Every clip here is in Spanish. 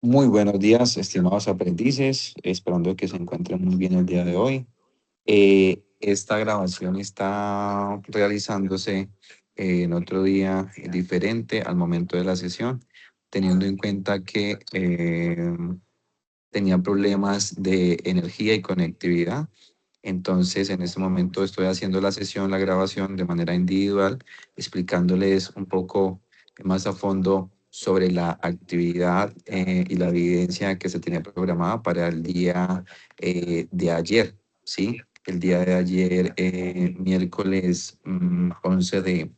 Muy buenos días, estimados aprendices, esperando que se encuentren muy bien el día de hoy. Esta grabación está realizándose en otro día diferente al momento de la sesión, teniendo en cuenta que tenía problemas de energía y conectividad. Entonces, en este momento estoy haciendo la sesión, la grabación de manera individual, explicándoles un poco más a fondo sobre la actividad y la evidencia que se tenía programada para el día de ayer, ¿sí? El día de ayer, miércoles 11 de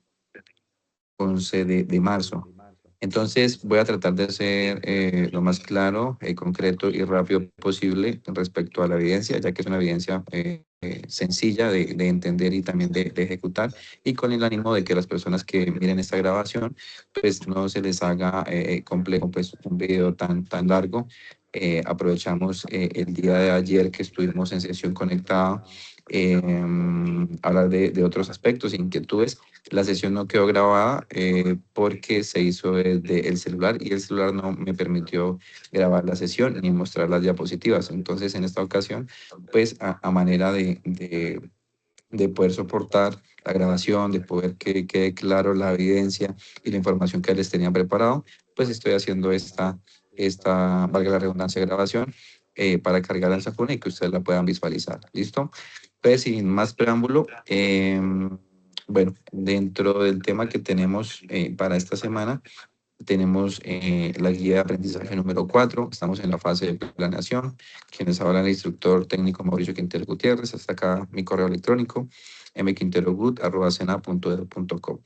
marzo. Entonces, voy a tratar de ser lo más claro, concreto y rápido posible respecto a la evidencia, ya que es una evidencia sencilla de entender y también de ejecutar, y con el ánimo de que las personas que miren esta grabación, pues no se les haga complejo pues, un video tan largo. Aprovechamos el día de ayer que estuvimos en sesión conectada, hablar de otros aspectos e inquietudes. La sesión no quedó grabada porque se hizo desde el celular y el celular no me permitió grabar la sesión ni mostrar las diapositivas. Entonces, en esta ocasión, pues a manera de poder soportar la grabación, de poder que quede claro la evidencia y la información que les tenía preparado, pues estoy haciendo valga la redundancia, grabación para cargar en Safuna y que ustedes la puedan visualizar. ¿Listo? Pues sin más preámbulo, bueno, dentro del tema que tenemos para esta semana, tenemos la guía de aprendizaje número 4. Estamos en la fase de planeación. Quienes hablan el instructor técnico Mauricio Quintero Gutiérrez. Hasta acá mi correo electrónico, mquinterogut@sena.edu.co.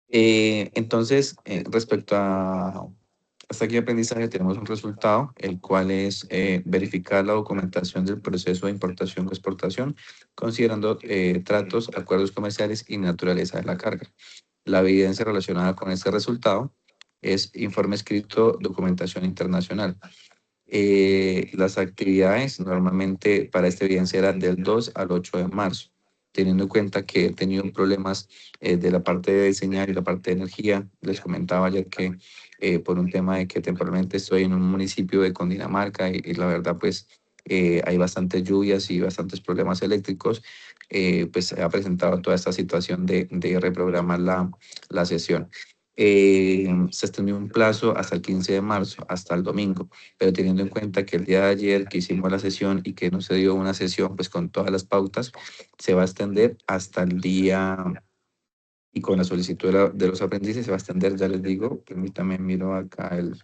Entonces, respecto a hasta aquí aprendizaje, tenemos un resultado, el cual es verificar la documentación del proceso de importación o exportación, considerando tratos, acuerdos comerciales y naturaleza de la carga. La evidencia relacionada con este resultado es informe escrito, documentación internacional. Las actividades normalmente para esta evidencia eran del 2 al 8 de marzo, teniendo en cuenta que he tenido problemas de la parte de diseñar y la parte de energía. Les comentaba ayer que por un tema de que temporalmente estoy en un municipio de Cundinamarca y la verdad pues hay bastantes lluvias y bastantes problemas eléctricos, pues se ha presentado toda esta situación de reprogramar la sesión. Se extendió un plazo hasta el 15 de marzo, hasta el domingo, pero teniendo en cuenta que el día de ayer que hicimos la sesión y que no se dio una sesión pues con todas las pautas, se va a extender hasta el día, y con la solicitud de los aprendices se va a extender, ya les digo, permítame, miro acá el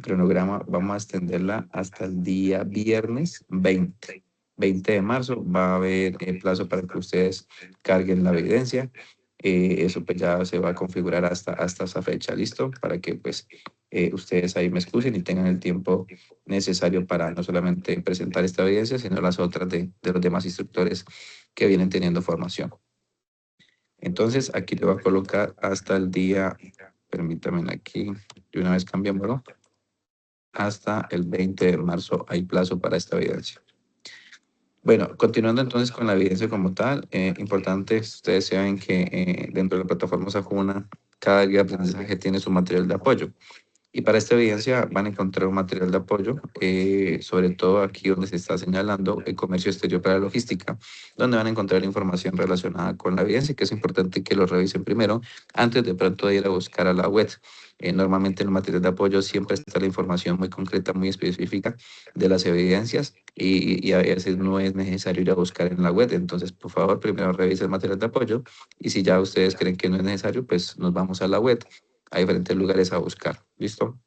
cronograma, vamos a extenderla hasta el día viernes 20 de marzo, va a haber plazo para que ustedes carguen la evidencia. Eso pues ya se va a configurar hasta esa fecha, ¿listo? Para que pues ustedes ahí me excusen y tengan el tiempo necesario para no solamente presentar esta evidencia, sino las otras de los demás instructores que vienen teniendo formación. Entonces, aquí le voy a colocar hasta el día, permítanme aquí, de una vez cambiémoslo, hasta el 20 de marzo hay plazo para esta evidencia. Bueno, continuando entonces con la evidencia como tal, importante, ustedes saben que dentro de la plataforma Sajuna, cada guía de aprendizaje tiene su material de apoyo. Y para esta evidencia van a encontrar un material de apoyo, sobre todo aquí donde se está señalando el comercio exterior para la logística, donde van a encontrar información relacionada con la evidencia, que es importante que lo revisen primero antes de pronto de ir a buscar a la web. Normalmente en el material de apoyo siempre está la información muy concreta, muy específica de las evidencias y a veces no es necesario ir a buscar en la web. Entonces, por favor, primero revisen el material de apoyo y si ya ustedes creen que no es necesario, pues nos vamos a la web, a diferentes lugares a buscar. ¿Listo?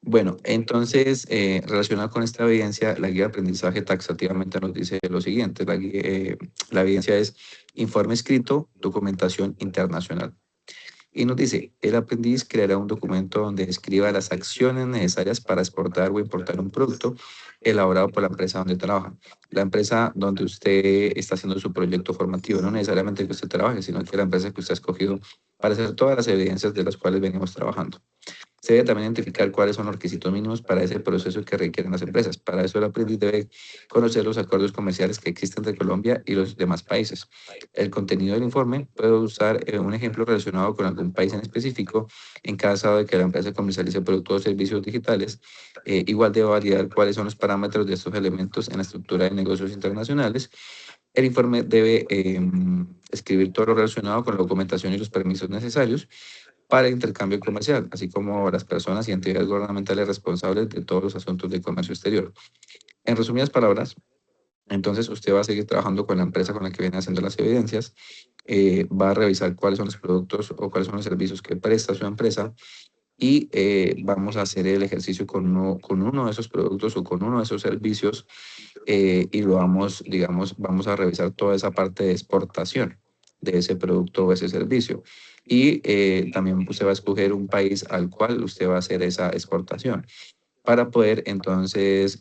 Bueno, entonces, relacionado con esta evidencia, la guía de aprendizaje taxativamente nos dice lo siguiente. La evidencia es informe escrito, documentación internacional. Y nos dice, el aprendiz creará un documento donde describa las acciones necesarias para exportar o importar un producto elaborado por la empresa donde trabaja. La empresa donde usted está haciendo su proyecto formativo, no necesariamente que usted trabaje, sino que la empresa que usted ha escogido para hacer todas las evidencias de las cuales venimos trabajando. Se debe también identificar cuáles son los requisitos mínimos para ese proceso que requieren las empresas. Para eso el aprendiz debe conocer los acuerdos comerciales que existen entre Colombia y los demás países. El contenido del informe puede usar un ejemplo relacionado con algún país en específico en caso de que la empresa comercialice productos o servicios digitales. Igual debe validar cuáles son los parámetros de estos elementos en la estructura de negocios internacionales. El informe debe escribir todo lo relacionado con la documentación y los permisos necesarios para el intercambio comercial, así como las personas y entidades gubernamentales responsables de todos los asuntos de comercio exterior. En resumidas palabras, entonces usted va a seguir trabajando con la empresa con la que viene haciendo las evidencias, va a revisar cuáles son los productos o cuáles son los servicios que presta su empresa y vamos a hacer el ejercicio con uno de esos productos o con uno de esos servicios y lo vamos, digamos, vamos a revisar toda esa parte de exportación de ese producto o ese servicio. Y también usted va a escoger un país al cual usted va a hacer esa exportación para poder entonces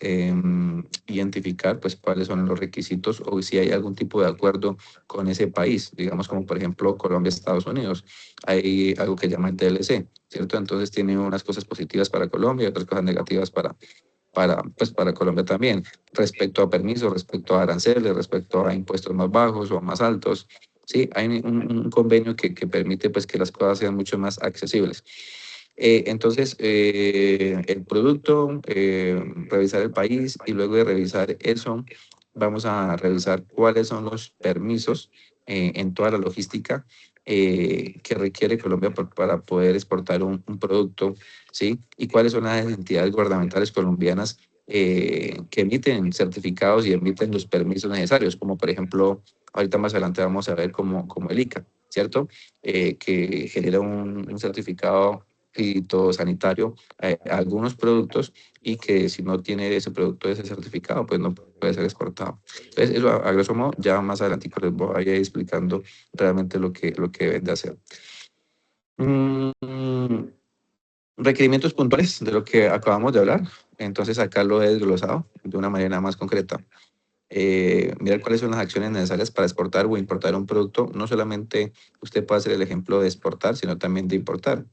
identificar pues cuáles son los requisitos o si hay algún tipo de acuerdo con ese país, digamos como por ejemplo Colombia, Estados Unidos, hay algo que llaman TLC, ¿cierto? Entonces tiene unas cosas positivas para Colombia y otras cosas negativas pues para Colombia también, respecto a permisos, respecto a aranceles, respecto a impuestos más bajos o más altos. Sí, hay un convenio que permite pues que las cosas sean mucho más accesibles. Entonces, el producto, revisar el país y luego de revisar eso, vamos a revisar cuáles son los permisos en toda la logística que requiere Colombia para poder exportar un producto, ¿sí? Y cuáles son las entidades gubernamentales colombianas que emiten certificados y emiten los permisos necesarios, como por ejemplo, ahorita más adelante vamos a ver como el ICA, ¿cierto? Que genera un certificado fitosanitario a algunos productos y que si no tiene ese producto, ese certificado, pues no puede ser exportado. Entonces, eso a grosso modo, ya más adelante les voy a ir explicando realmente lo que deben de hacer. Requerimientos puntuales de lo que acabamos de hablar. Entonces, acá lo he desglosado de una manera más concreta. Mirar cuáles son las acciones necesarias para exportar o importar un producto. No solamente usted puede hacer el ejemplo de exportar, sino también de importar.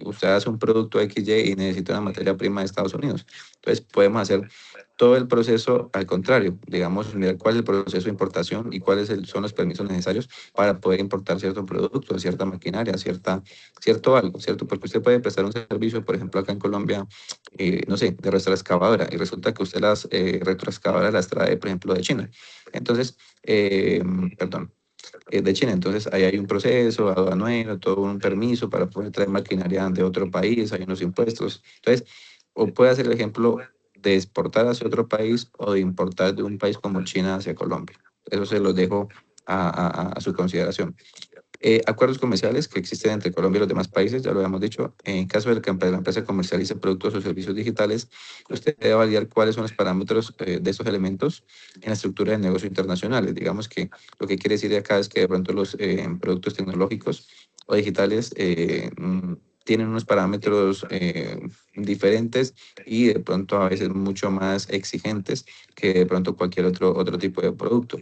Usted hace un producto XY y necesita una materia prima de Estados Unidos. Entonces podemos hacer todo el proceso al contrario. Digamos, mirar cuál es el proceso de importación y cuáles son los permisos necesarios para poder importar cierto producto, cierta maquinaria, cierto algo, ¿cierto? Porque usted puede prestar un servicio, por ejemplo, acá en Colombia, no sé, de retroexcavadora, y resulta que usted las retroexcavadoras las trae, por ejemplo, de China. Entonces, perdón, de China. Entonces, ahí hay un proceso aduanero, todo un permiso para poder traer maquinaria de otro país, hay unos impuestos. Entonces, o puede hacer el ejemplo de exportar hacia otro país o de importar de un país como China hacia Colombia. Eso se los dejo a su consideración. Acuerdos comerciales que existen entre Colombia y los demás países, ya lo habíamos dicho. En caso de que la empresa comercialice productos o servicios digitales, usted debe validar cuáles son los parámetros de esos elementos en la estructura de negocios internacionales. Digamos que lo que quiere decir acá es que de pronto los productos tecnológicos o digitales tienen unos parámetros diferentes y de pronto a veces mucho más exigentes que de pronto cualquier otro tipo de producto.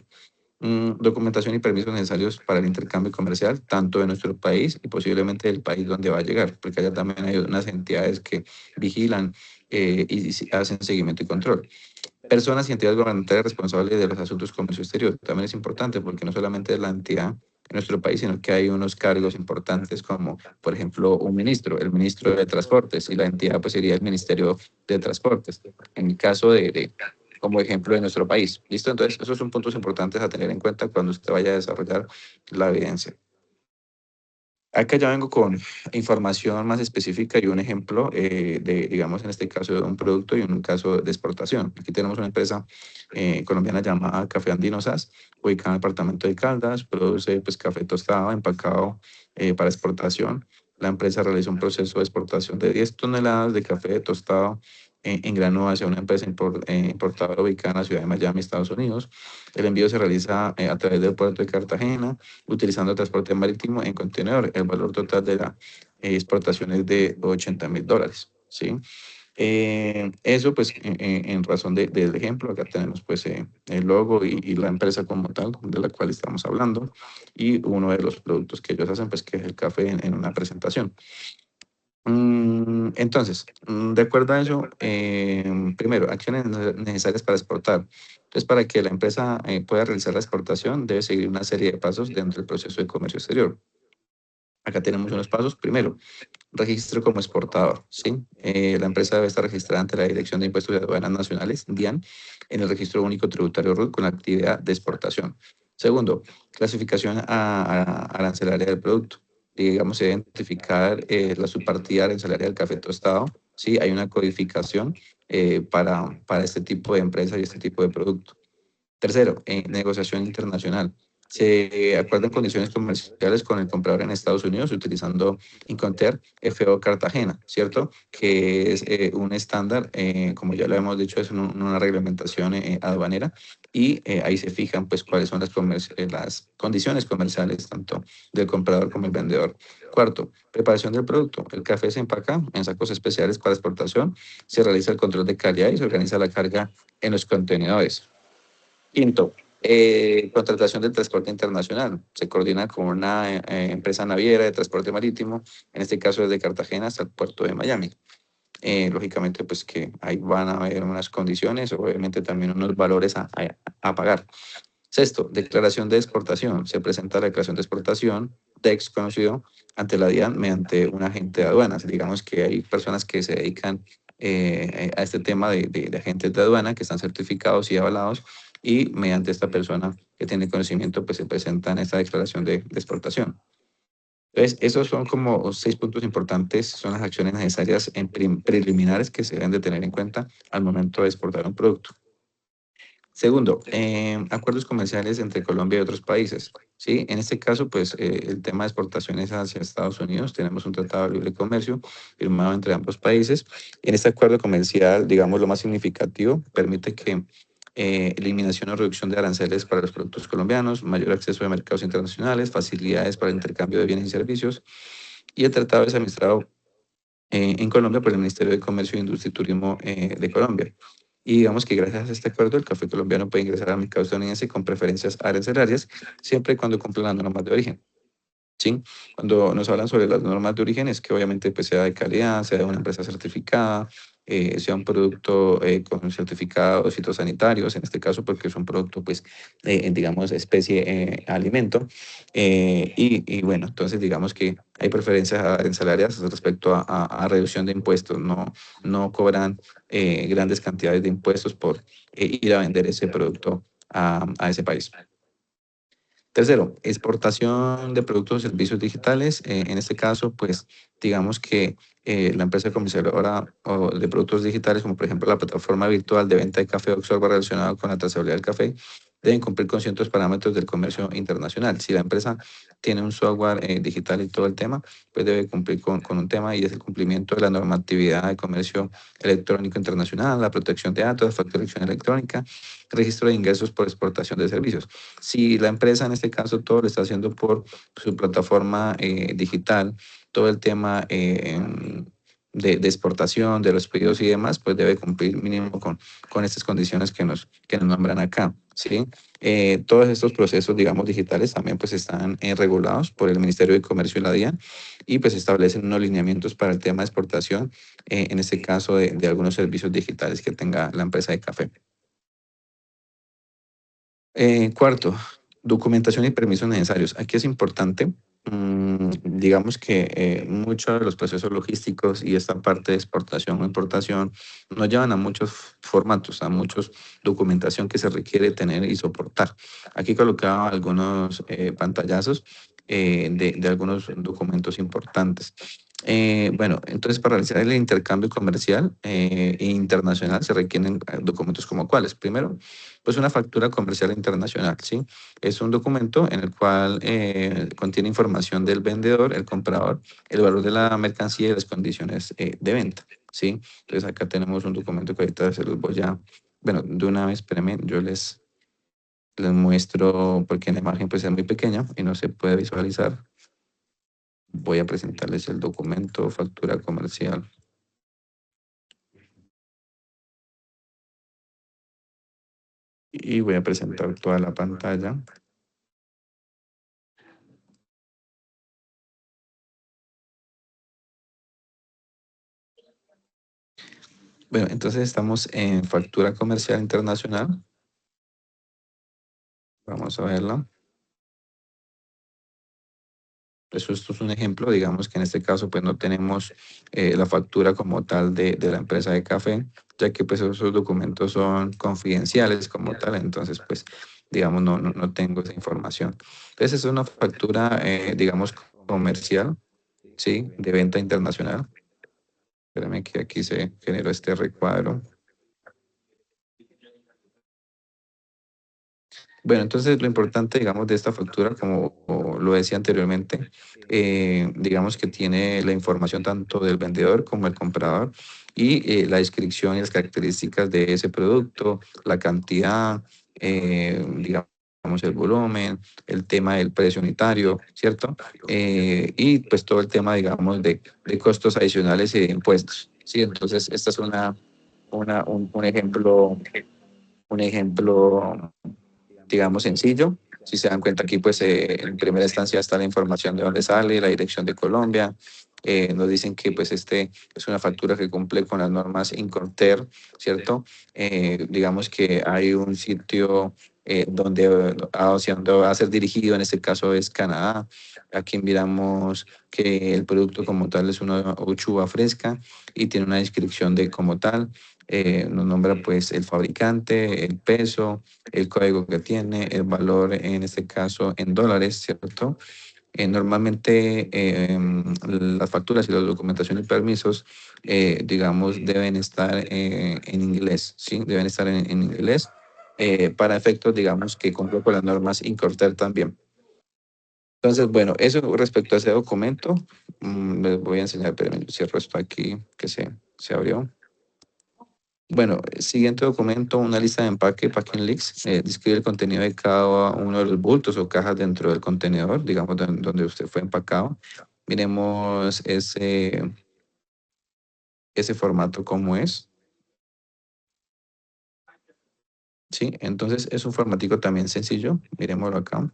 Documentación y permisos necesarios para el intercambio comercial, tanto de nuestro país y posiblemente del país donde va a llegar, porque allá también hay unas entidades que vigilan y hacen seguimiento y control. Personas y entidades gubernamentales responsables de los asuntos de comercio exterior. También es importante porque no solamente es la entidad en nuestro país, sino que hay unos cargos importantes como, por ejemplo, un ministro, el ministro de Transportes, y la entidad pues sería el Ministerio de Transportes. En el caso como ejemplo de nuestro país. ¿Listo? Entonces, esos son puntos importantes a tener en cuenta cuando usted vaya a desarrollar la evidencia. Acá ya vengo con información más específica y un ejemplo digamos, en este caso de un producto y en un caso de exportación. Aquí tenemos una empresa colombiana llamada Café Andino SAS, ubicada en el departamento de Caldas, produce pues, café tostado, empacado para exportación. La empresa realiza un proceso de exportación de 10 toneladas de café tostado en grano hacia una empresa importadora ubicada en la ciudad de Miami, Estados Unidos. El envío se realiza a través del puerto de Cartagena, utilizando transporte marítimo en contenedor. El valor total de la exportación es de $80.000, ¿sí? Eso pues en razón del ejemplo, acá tenemos pues el logo y la empresa como tal de la cual estamos hablando y uno de los productos que ellos hacen pues que es el café en una presentación. Entonces, de acuerdo a eso, primero, acciones necesarias para exportar. Entonces, para que la empresa pueda realizar la exportación, debe seguir una serie de pasos dentro del proceso de comercio exterior. Acá tenemos unos pasos. Primero, registro como exportador, ¿sí? La empresa debe estar registrada ante la Dirección de Impuestos y Aduanas Nacionales, DIAN, en el Registro Único Tributario RUT con la actividad de exportación. Segundo, clasificación arancelaria del producto. Digamos, identificar la subpartida arancelaria del café tostado, ¿sí? Hay una codificación para este tipo de empresa y este tipo de producto. Tercero, negociación internacional. Se acuerdan condiciones comerciales con el comprador en Estados Unidos utilizando Incoterm FO Cartagena, ¿cierto? Que es un estándar, como ya lo hemos dicho, es una reglamentación aduanera y ahí se fijan pues cuáles son las condiciones comerciales tanto del comprador como el vendedor. Cuarto, preparación del producto. El café se empaca en sacos especiales para exportación, se realiza el control de calidad y se organiza la carga en los contenedores. Quinto, contratación del transporte internacional. Se coordina con una empresa naviera de transporte marítimo, en este caso desde Cartagena hasta el puerto de Miami. Lógicamente, pues que ahí van a haber unas condiciones, obviamente también unos valores a pagar. Sexto, declaración de exportación. Se presenta la declaración de exportación, DEX conocido, ante la DIAN mediante un agente de aduanas. Digamos que hay personas que se dedican a este tema de agentes de aduana que están certificados y avalados y mediante esta persona que tiene conocimiento, pues se presentan esta declaración de exportación. Entonces, esos son como 6 puntos importantes, son las acciones necesarias en preliminares que se deben de tener en cuenta al momento de exportar un producto. Segundo, acuerdos comerciales entre Colombia y otros países. Sí, en este caso, pues el tema de exportaciones hacia Estados Unidos, tenemos un tratado de libre comercio firmado entre ambos países. En este acuerdo comercial, digamos, lo más significativo, permite que eliminación o reducción de aranceles para los productos colombianos, mayor acceso a mercados internacionales, facilidades para el intercambio de bienes y servicios. Y el tratado es administrado en Colombia por el Ministerio de Comercio, Industria y Turismo de Colombia. Y digamos que gracias a este acuerdo el café colombiano puede ingresar al mercado estadounidense con preferencias arancelarias siempre y cuando cumpla las normas de origen. ¿Sí? Cuando nos hablan sobre las normas de origen es que obviamente pues, sea de calidad, sea de una empresa certificada, sea un producto con certificados fitosanitarios, en este caso porque es un producto, pues, digamos, especie alimento. Y bueno, entonces digamos que hay preferencias arancelarias respecto a reducción de impuestos, no cobran grandes cantidades de impuestos por ir a vender ese producto a ese país. Tercero, exportación de productos o servicios digitales. En este caso, pues digamos que la empresa comercializadora o de productos digitales, como por ejemplo la plataforma virtual de venta de café Oxorba relacionada con la trazabilidad del café, deben cumplir con ciertos parámetros del comercio internacional. Si la empresa tiene un software digital y todo el tema, pues debe cumplir con un tema y es el cumplimiento de la normatividad de comercio electrónico internacional, la protección de datos, facturación electrónica, registro de ingresos por exportación de servicios. Si la empresa en este caso todo lo está haciendo por su plataforma digital, todo el tema de exportación, de los pedidos y demás, pues debe cumplir mínimo con estas condiciones que nos nombran acá, ¿sí? Todos estos procesos, digamos, digitales también pues están regulados por el Ministerio de Comercio y la DIAN y pues establecen unos lineamientos para el tema de exportación, en este caso de algunos servicios digitales que tenga la empresa de café. Cuarto, documentación y permisos necesarios. Aquí es importante, digamos que muchos de los procesos logísticos y esta parte de exportación o importación nos llevan a muchos formatos, a muchos documentación que se requiere tener y soportar. Aquí colocaba algunos pantallazos de algunos documentos importantes. Bueno, entonces para realizar el intercambio comercial e internacional se requieren documentos como cuáles. Primero, pues una factura comercial internacional, ¿sí? Es un documento en el cual contiene información del vendedor, el comprador, el valor de la mercancía y las condiciones de venta, ¿sí? Entonces acá tenemos un documento que ahorita se los voy a, bueno, de una vez, espérenme, yo les muestro porque la imagen pues es muy pequeña y no se puede visualizar. Voy a presentarles el documento, factura comercial. y voy a presentar toda la pantalla. Bueno, entonces estamos en factura comercial internacional. Vamos a verla. Eso, esto es un ejemplo, digamos que en este caso pues no tenemos la factura como tal de la empresa de café, ya que pues esos documentos son confidenciales como tal, entonces pues digamos no tengo esa información. Entonces es una factura digamos comercial, ¿sí? De venta internacional. Espérame que aquí se generó este recuadro. Bueno, entonces lo importante, digamos, de esta factura, como lo decía anteriormente, digamos que tiene la información tanto del vendedor como el comprador y la descripción y las características de ese producto, la cantidad, digamos, el volumen, el tema del precio unitario, ¿cierto? Y pues todo el tema, digamos, de costos adicionales y de impuestos, ¿sí? Entonces, esta es un ejemplo digamos, sencillo. Si se dan cuenta aquí, pues en primera instancia está la información de dónde sale, la dirección de Colombia. Nos dicen que pues este es una factura que cumple con las normas Incoterm, ¿cierto? Digamos que hay un sitio hacia donde va a ser dirigido, en este caso es Canadá. Aquí miramos que el producto como tal es una uchuva fresca y tiene una descripción de como tal. Nos nombra pues el fabricante, el peso, el código que tiene, el valor en este caso en dólares, ¿cierto? Normalmente las facturas y la documentación y permisos, digamos, deben estar en inglés, ¿sí? Deben estar en inglés para efectos, digamos, que cumplan con las normas Incorter también. Entonces, bueno, eso respecto a ese documento, les voy a enseñar, pero yo cierro esto aquí que se abrió. Bueno, siguiente documento, una lista de empaque, packing leaks, describe el contenido de cada uno de los bultos o cajas dentro del contenedor, digamos, donde usted fue empacado. Miremos ese formato como es, ¿sí? Entonces es un formatico también sencillo, miremoslo acá,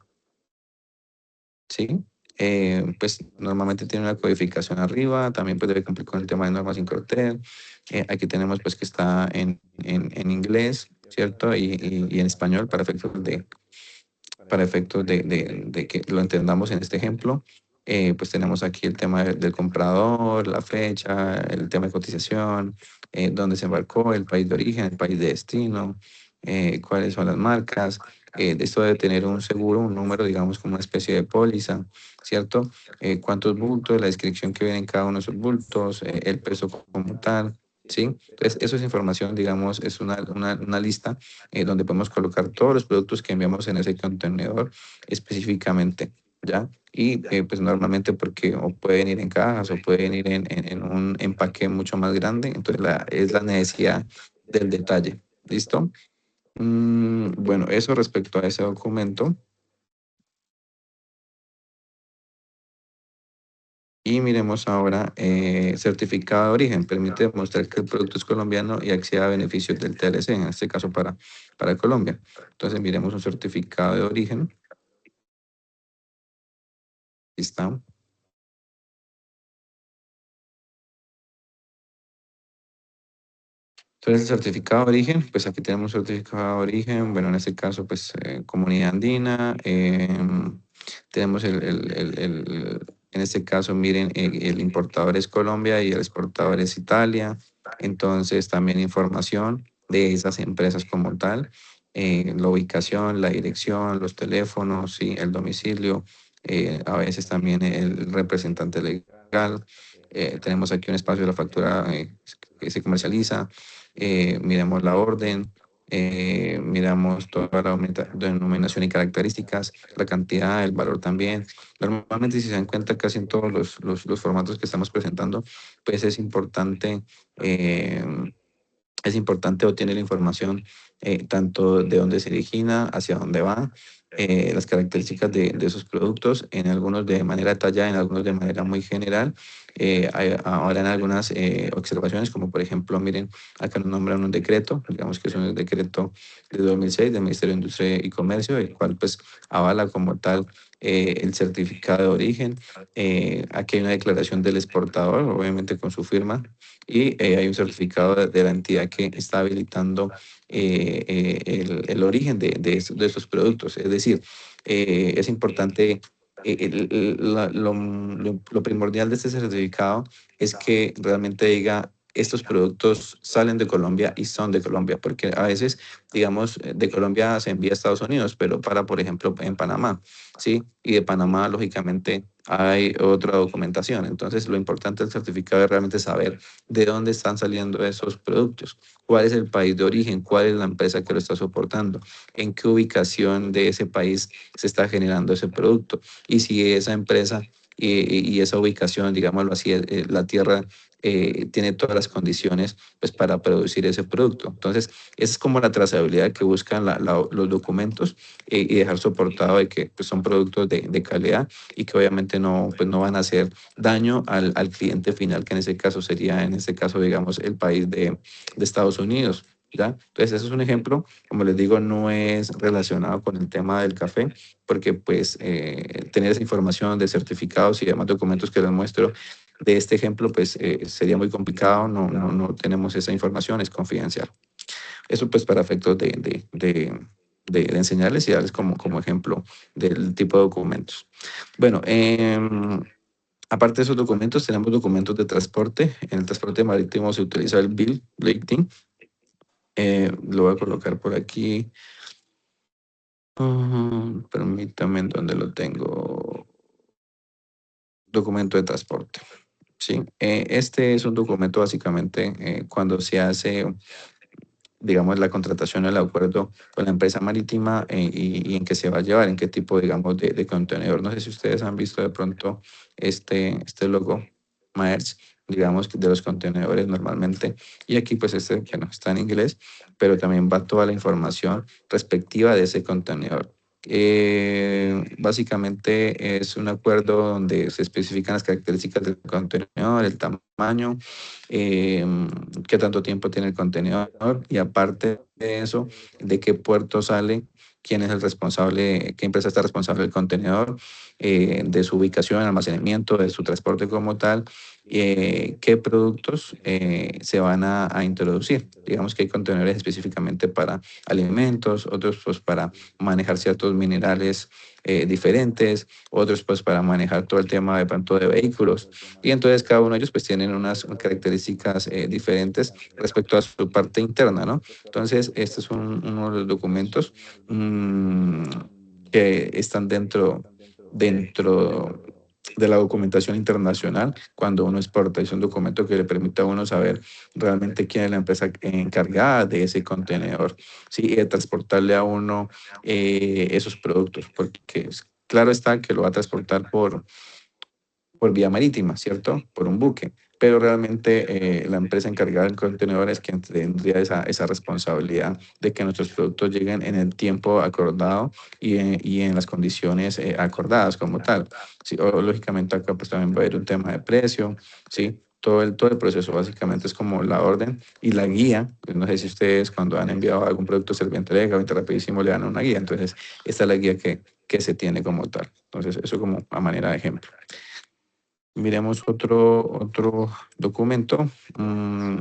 ¿sí? Pues normalmente tiene una codificación arriba, también pues debe cumplir con el tema de normas Incoterm. Aquí tenemos pues que está en inglés, ¿cierto? Y en español para efectos de que lo entendamos en este ejemplo, pues tenemos aquí el tema del comprador, la fecha, el tema de cotización, dónde se embarcó, el país de origen, el país de destino, cuáles son las marcas. Esto debe tener un seguro, un número, digamos, como una especie de póliza, ¿cierto? Cuántos bultos, la descripción que viene en cada uno de esos bultos, el peso como tal, ¿sí? Entonces, eso es información, digamos, es una lista donde podemos colocar todos los productos que enviamos en ese contenedor específicamente, ¿ya? Y pues normalmente porque o pueden ir en cajas o pueden ir en un empaque mucho más grande, entonces es la necesidad del detalle, ¿listo? Bueno, eso respecto a ese documento. Y miremos ahora, certificado de origen. Permite demostrar que el producto es colombiano y acceda a beneficios del TLC, en este caso para Colombia. Entonces miremos un certificado de origen. Aquí está. Entonces, el certificado de origen, pues aquí tenemos certificado de origen, bueno, en este caso, pues comunidad andina, tenemos en este caso, miren, el importador es Colombia y el exportador es Italia, entonces también información de esas empresas como tal, la ubicación, la dirección, los teléfonos, sí, el domicilio, a veces también el representante legal, tenemos aquí un espacio de la factura que se comercializa, miramos la orden, miramos toda la denominación y características, la cantidad, el valor también. Normalmente, si se dan cuenta, casi en todos los formatos que estamos presentando, pues es importante obtener la información tanto de dónde se origina, hacia dónde va, las características de esos productos, en algunos de manera detallada, en algunos de manera muy general. Ahora en algunas observaciones, como por ejemplo, miren, acá nos nombran un decreto, digamos que es un decreto de 2006 del Ministerio de Industria y Comercio, el cual pues avala como tal el certificado de origen. Aquí hay una declaración del exportador, obviamente con su firma, y hay un certificado de la entidad que está habilitando el origen de estos productos. Es decir, es importante, lo primordial de este certificado es que realmente diga, estos productos salen de Colombia y son de Colombia, porque a veces, digamos, de Colombia se envía a Estados Unidos, pero para, por ejemplo, en Panamá, ¿sí? Y de Panamá, lógicamente, hay otra documentación. Entonces, lo importante del certificado es realmente saber de dónde están saliendo esos productos, cuál es el país de origen, cuál es la empresa que lo está soportando, en qué ubicación de ese país se está generando ese producto y si esa empresa y esa ubicación, digámoslo así, la tierra tiene todas las condiciones pues, para producir ese producto. Entonces, esa es como la trazabilidad que buscan los documentos y dejar soportado de que pues, son productos de calidad y que obviamente no, pues, no van a hacer daño al cliente final, que en ese caso sería, en este caso, digamos, el país de Estados Unidos. ¿Ya? Entonces, eso es un ejemplo, como les digo, no es relacionado con el tema del café, porque pues tener esa información de certificados y demás documentos que les muestro de este ejemplo, pues sería muy complicado, no tenemos esa información, es confidencial. Eso pues para efectos de enseñarles y darles como ejemplo del tipo de documentos. Bueno, aparte de esos documentos, tenemos documentos de transporte. En el transporte marítimo se utiliza el bill rating. Lo voy a colocar por aquí. Permítame en dónde lo tengo. Documento de transporte. Sí, este es un documento básicamente cuando se hace, digamos, la contratación o el acuerdo con la empresa marítima y en qué se va a llevar, en qué tipo, digamos, de contenedor. No sé si ustedes han visto de pronto este logo, Maersk, digamos, de los contenedores normalmente. Y aquí, pues, bueno, está en inglés, pero también va toda la información respectiva de ese contenedor. Básicamente es un acuerdo donde se especifican las características del contenedor, el tamaño, eh, qué tanto tiempo tiene el contenedor y aparte de eso, de qué puerto sale, quién es el responsable, qué empresa está responsable del contenedor, de su ubicación, almacenamiento, de su transporte como tal, qué productos se van a introducir. Digamos que hay contenedores específicamente para alimentos, otros pues para manejar ciertos minerales diferentes, otros pues para manejar todo el tema de pronto de vehículos. Y entonces cada uno de ellos pues tienen unas características diferentes respecto a su parte interna, ¿no? Entonces, este es uno de los documentos que están dentro de la documentación internacional cuando uno exporta. Es un documento que le permite a uno saber realmente quién es la empresa encargada de ese contenedor, ¿sí? Y de transportarle a uno esos productos, porque claro está que lo va a transportar por vía marítima, ¿cierto? Por un buque. Pero realmente la empresa encargada del contenedor es quien tendría esa responsabilidad de que nuestros productos lleguen en el tiempo acordado y en las condiciones acordadas como tal. Sí, lógicamente acá pues también va a haber un tema de precio, ¿sí? Todo el proceso básicamente es como la orden y la guía. Pues no sé si ustedes cuando han enviado algún producto Servientrega o Interrapidísimo le dan una guía. Entonces, esta es la guía que se tiene como tal. Entonces, eso como a manera de ejemplo. Miremos otro documento,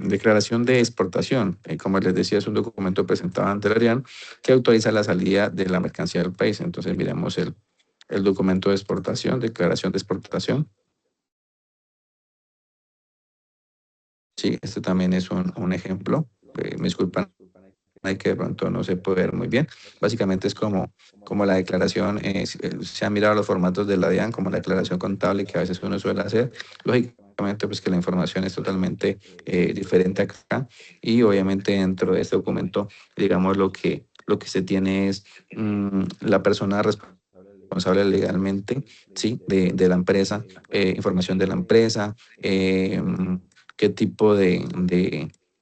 declaración de exportación. Como les decía, es un documento presentado ante el ARIAN que autoriza la salida de la mercancía del país. Entonces, miremos el documento de exportación, declaración de exportación. Sí, este también es un ejemplo. Me disculpan, hay que de pronto no se puede ver muy bien. Básicamente es como la declaración, se han mirado los formatos de la DIAN, como la declaración contable que a veces uno suele hacer. Lógicamente, pues que la información es totalmente diferente acá y obviamente dentro de este documento, digamos, lo que se tiene es la persona responsable legalmente, ¿sí? De la empresa, información de la empresa, qué tipo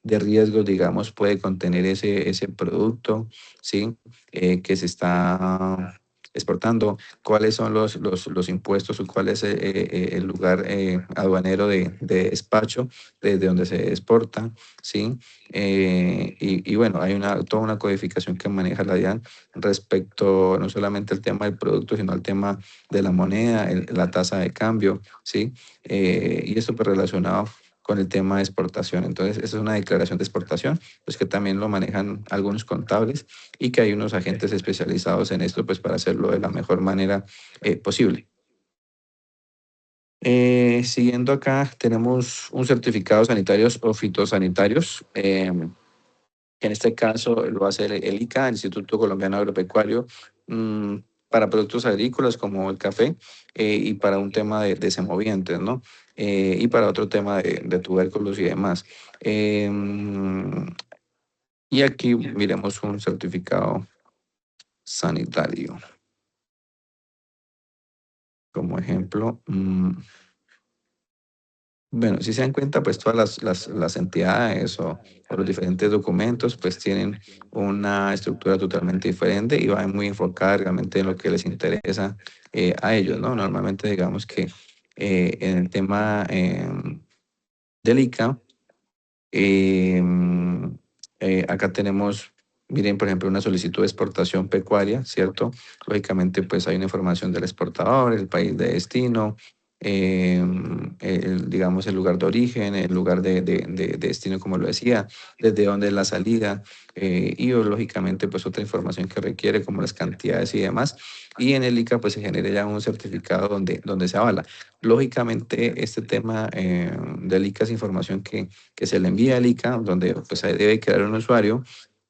de riesgos, digamos, puede contener ese producto, ¿sí? Que se está exportando, cuáles son los impuestos o cuál es el lugar aduanero de despacho desde donde se exporta, ¿sí? Y bueno, hay toda una codificación que maneja la DIAN respecto no solamente al tema del producto, sino al tema de la moneda, la tasa de cambio, ¿sí? Y esto pues relacionado con el tema de exportación. Entonces, esa es una declaración de exportación, pues que también lo manejan algunos contables y que hay unos agentes especializados en esto, pues para hacerlo de la mejor manera posible. Siguiendo acá, tenemos un certificado sanitarios o fitosanitarios, que en este caso lo hace el ICA, el Instituto Colombiano Agropecuario, mm, para productos agrícolas como el café y para un tema de semovientes, ¿no? Y para otro tema de tubérculos y demás. Y aquí miremos un certificado sanitario. Como ejemplo, bueno, si se dan cuenta, pues todas las entidades o los diferentes documentos, pues tienen una estructura totalmente diferente y va muy enfocada realmente en lo que les interesa a ellos, ¿no? Normalmente digamos que en el tema del ICA, Em, acá tenemos, miren, por ejemplo, una solicitud de exportación pecuaria, ¿cierto? Lógicamente, pues hay una información del exportador, el país de destino, digamos, el lugar de origen, el lugar de destino, como lo decía, desde dónde es la salida, y lógicamente, pues otra información que requiere, como las cantidades y demás. Y en el ICA, pues se genera ya un certificado donde se avala. Lógicamente, este tema del ICA es información que se le envía al ICA, donde pues ahí debe quedar un usuario.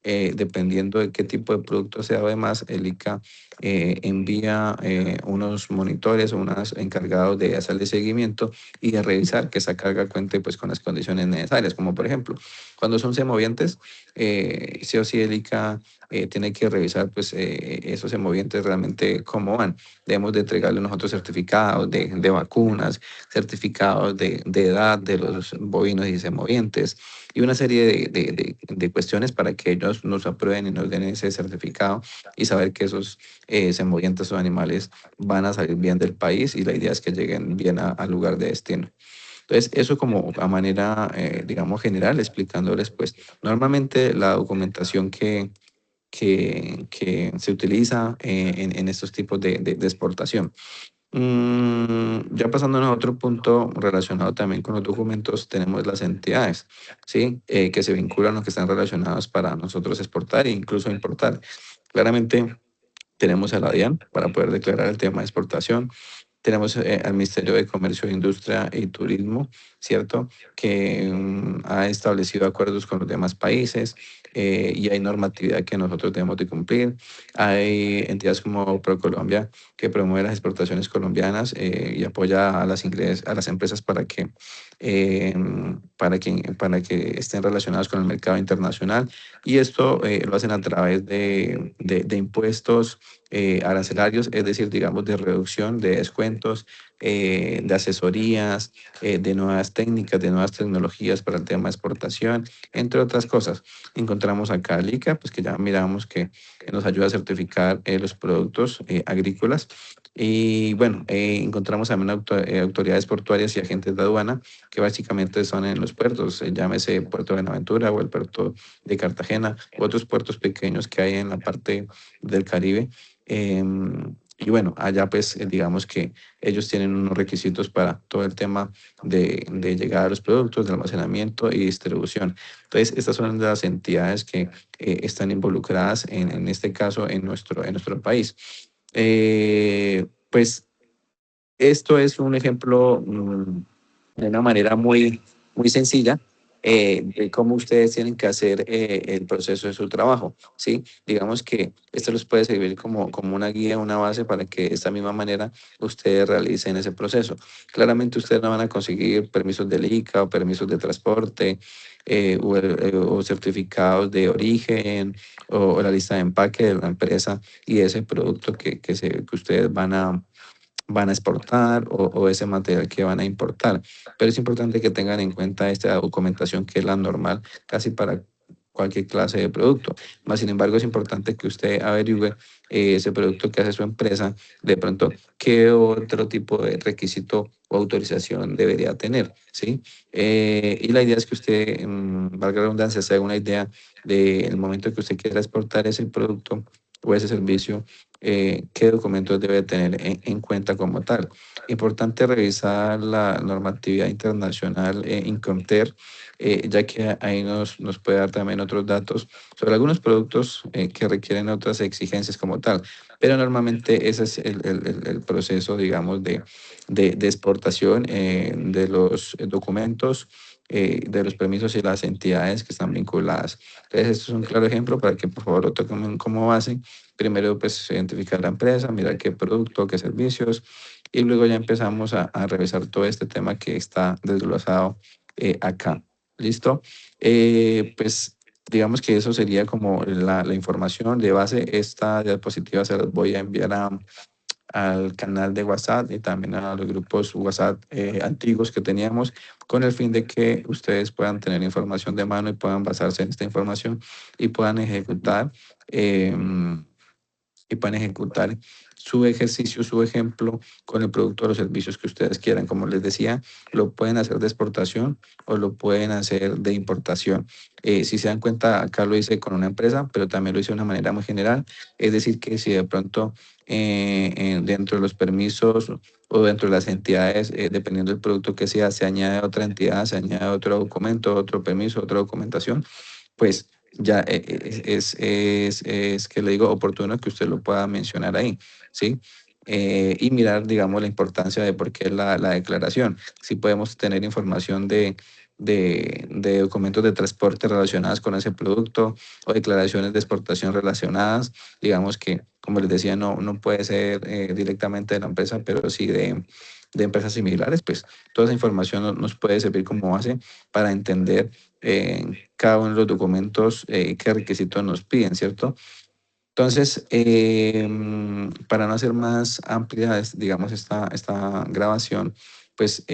Dependiendo de qué tipo de producto sea, además, el ICA envía unos monitores o unos encargados de hacerle seguimiento y de revisar que esa carga cuente pues con las condiciones necesarias, como por ejemplo, cuando son semovientes, sí o sí el ICA tiene que revisar pues esos semovientes realmente cómo van. Debemos de entregarle nosotros certificados de vacunas, certificados de edad de los bovinos y semovientes y una serie de cuestiones para que ellos nos aprueben y nos den ese certificado y saber que esos semovientes o animales van a salir bien del país y la idea es que lleguen bien al lugar de destino. Entonces, eso como a manera, digamos, general, explicándoles, pues, normalmente la documentación que se utiliza en estos tipos de exportación. Ya pasándonos a otro punto relacionado también con los documentos, tenemos las entidades, ¿sí? Que se vinculan o que están relacionadas para nosotros exportar e incluso importar. Claramente tenemos a la DIAN para poder declarar el tema de exportación. Tenemos al Ministerio de Comercio, Industria y Turismo, ¿cierto? Que ha establecido acuerdos con los demás países y hay normatividad que nosotros debemos de cumplir. Hay entidades como ProColombia que promueve las exportaciones colombianas y apoya a las empresas eh, para que estén relacionadas con el mercado internacional. Y esto lo hacen a través de impuestos arancelarios, es decir, digamos, de reducción, de descuentos, de asesorías, de nuevas técnicas, de nuevas tecnologías para el tema de exportación, entre otras cosas. Encontramos acá el ICA, pues que ya miramos que nos ayuda a certificar los productos agrícolas. Y bueno, encontramos también autoridades portuarias y agentes de aduana, que básicamente son en los puertos, llámese Puerto de Buenaventura o el puerto de Cartagena, u otros puertos pequeños que hay en la parte del Caribe. Y bueno, allá pues digamos que ellos tienen unos requisitos para todo el tema de llegada a los productos, de almacenamiento y distribución. Entonces, estas son las entidades que están involucradas en este caso en nuestro país. Pues esto es un ejemplo de una manera muy sencilla de cómo ustedes tienen que hacer el proceso de su trabajo, ¿sí? Digamos que esto les puede servir como una guía, una base para que de esta misma manera ustedes realicen ese proceso. Claramente ustedes no van a conseguir permisos de ICA o permisos de transporte o certificados de origen o la lista de empaque de la empresa y de ese producto que ustedes van van a exportar o ese material que van a importar. Pero es importante que tengan en cuenta esta documentación que es la normal casi para cualquier clase de producto. Más sin embargo, es importante que usted averigüe ese producto que hace su empresa, de pronto, qué otro tipo de requisito o autorización debería tener, ¿sí? Y la idea es que usted, valga la redundancia, se haga una idea del momento que usted quiera exportar ese producto o ese servicio, qué documentos debe tener en cuenta como tal. Importante revisar la normatividad internacional Incoterm, ya que ahí nos puede dar también otros datos sobre algunos productos que requieren otras exigencias como tal. Pero normalmente ese es el proceso, digamos, de exportación de los documentos, de los permisos y las entidades que están vinculadas. Entonces, esto es un claro ejemplo para que por favor lo tomen como base. Primero, pues, identificar la empresa, mirar qué producto, qué servicios, y luego ya empezamos a revisar todo este tema que está desglosado acá. ¿Listo? Pues digamos que eso sería como la información de base. Esta diapositiva se las voy a enviar al canal de WhatsApp y también a los grupos WhatsApp antiguos que teníamos, con el fin de que ustedes puedan tener información de mano y puedan basarse en esta información y puedan ejecutar. em, y puedan ejecutar su ejercicio, su ejemplo con el producto o los servicios que ustedes quieran. Como les decía, lo pueden hacer de exportación o lo pueden hacer de importación. Si se dan cuenta, acá lo hice con una empresa, pero también lo hice de una manera muy general. Es decir, que si de pronto dentro de los permisos o dentro de las entidades, dependiendo del producto que sea, se añade otra entidad, se añade otro documento, otro permiso, otra documentación, pues ya es que le digo oportuno que usted lo pueda mencionar ahí, ¿sí? Y mirar, digamos, la importancia de por qué la declaración. Si podemos tener información de documentos de transporte relacionados con ese producto o declaraciones de exportación relacionadas, digamos que, como les decía, no puede ser directamente de la empresa, pero sí de empresas similares, pues toda esa información nos puede servir como base para entender cada uno de los documentos, qué requisitos nos piden, ¿cierto? Entonces, para no hacer más amplia, digamos, esta grabación, pues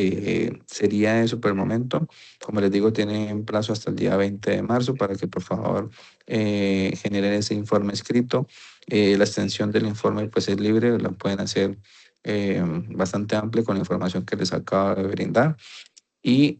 sería eso por el momento. Como les digo, tienen plazo hasta el día 20 de marzo para que por favor generen ese informe escrito. La extensión del informe pues es libre, la pueden hacer bastante amplia con la información que les acabo de brindar y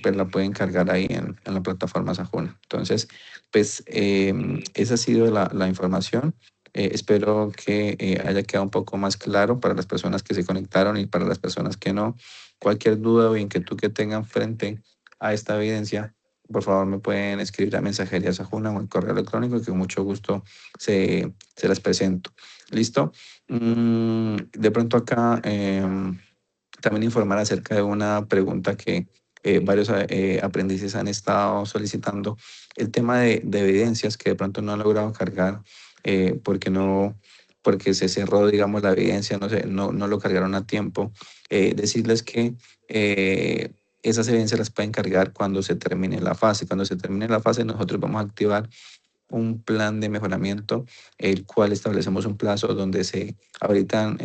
pues la pueden cargar ahí en la plataforma Sajuna. Entonces, pues esa ha sido la información. Espero que haya quedado un poco más claro para las personas que se conectaron y para las personas que no. Cualquier duda o inquietud que tengan frente a esta evidencia, por favor me pueden escribir a mensajería Sajuna o el correo electrónico que con mucho gusto se las presento. ¿Listo? De pronto acá también informar acerca de una pregunta que varios aprendices han estado solicitando, el tema de evidencias que de pronto no han logrado cargar porque porque se cerró, digamos, la evidencia, no lo cargaron a tiempo. Decirles que esas evidencias las pueden cargar cuando se termine la fase. Cuando se termine la fase, nosotros vamos a activar un plan de mejoramiento, el cual establecemos un plazo donde se habilitan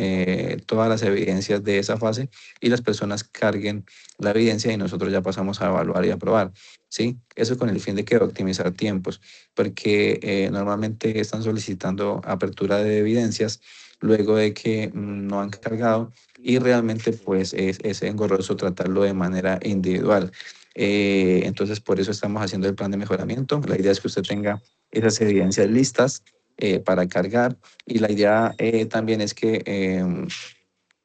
todas las evidencias de esa fase y las personas carguen la evidencia y nosotros ya pasamos a evaluar y aprobar. ¿Sí? Eso con el fin de que optimizar tiempos, porque normalmente están solicitando apertura de evidencias luego de que no han cargado y realmente pues es engorroso tratarlo de manera individual. Entonces, por eso estamos haciendo el plan de mejoramiento. La idea es que usted tenga esas evidencias listas para cargar. Y la idea también es que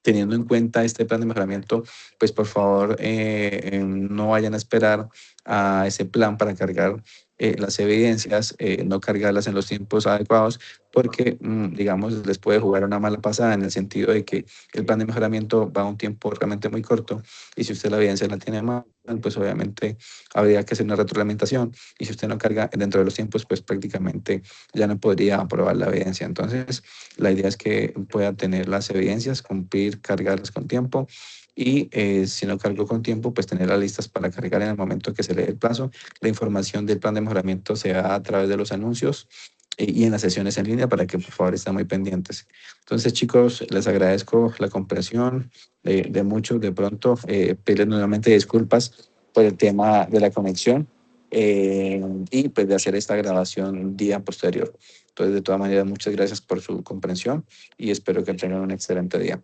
teniendo en cuenta este plan de mejoramiento, pues por favor no vayan a esperar a ese plan para cargar las evidencias, no cargarlas en los tiempos adecuados, porque, digamos, les puede jugar una mala pasada en el sentido de que el plan de mejoramiento va a un tiempo realmente muy corto y si usted la evidencia la tiene mal, pues obviamente habría que hacer una retroalimentación y si usted no carga dentro de los tiempos, pues prácticamente ya no podría aprobar la evidencia. Entonces, la idea es que pueda tener las evidencias, cumplir, cargarlas con tiempo y si no cargo con tiempo, pues tenerlas listas para cargar en el momento que se le dé el plazo. La información del plan de mejoramiento se da a través de los anuncios y en las sesiones en línea para que por favor estén muy pendientes. Entonces, chicos, les agradezco la comprensión de muchos. De pronto, pedirles nuevamente disculpas por el tema de la conexión y pues de hacer esta grabación un día posterior. Entonces, de todas maneras, muchas gracias por su comprensión y espero que tengan un excelente día.